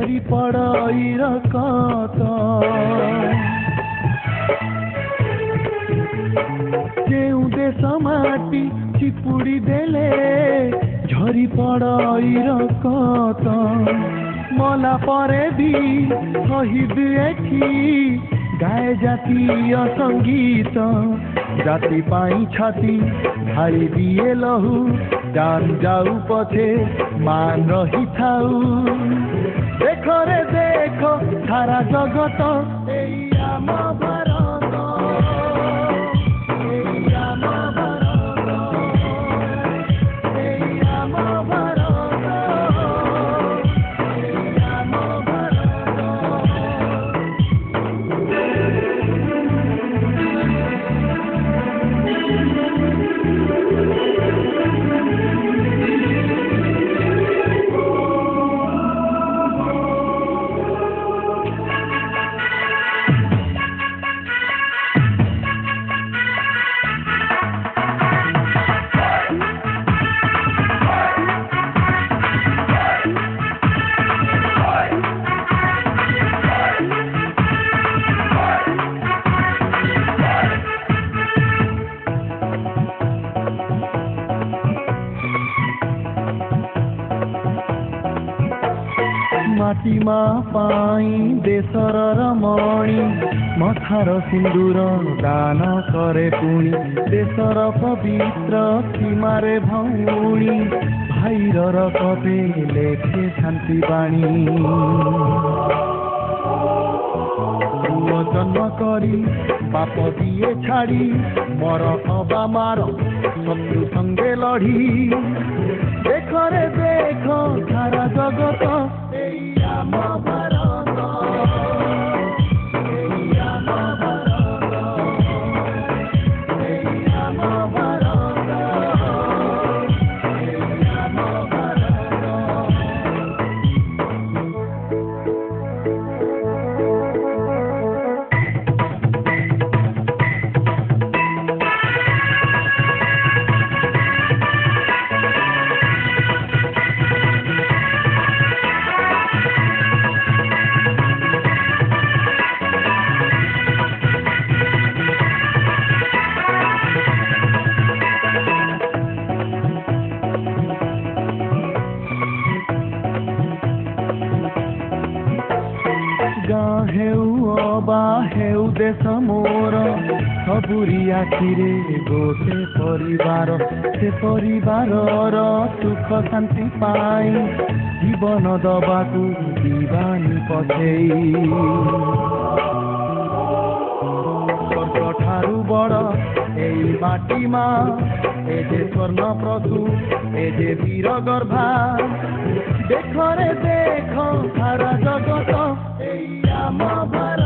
झरी पड़ाइर कत केउ देश माटी चिपुड़ी देले झरी पड़ाइर कत मला परे भी शहीद एठी गाए जातीय संगीत जाति पाई छाती भाई दिए लहू जान जाऊ पछे मान रही थाऊ देख रे देख सारा जगत एई आम भारत एई आम भारत एई आम भारत एई आम भारत माटीमा पाई देशर रमणी मथार सिंदूर दान करे पुणी देशर पवित्र सीमारे भौणी भाईर रक्ते लेखे शांति बाणी पुओ जन्म करी बाप दिए छाड़ी मर अबा मार शत्रु संगे लड़ी देख रे देख सारा जगत एई आम भारत एई आम भारत एई आम भारत एई आम भारत गाँ हेउ अबा हेउ देश मोर सबुरी आखिरे गोटे परिवार से परिवार सुख शांति पाई जीवन दबाकू दीवानी पछेई स्वर्ग ठारू बड़ एई माटी मा ए जे स्वर्ण प्रभु ए जे वीर गर्भा देख रे देख सारा जगत एई आम भारत।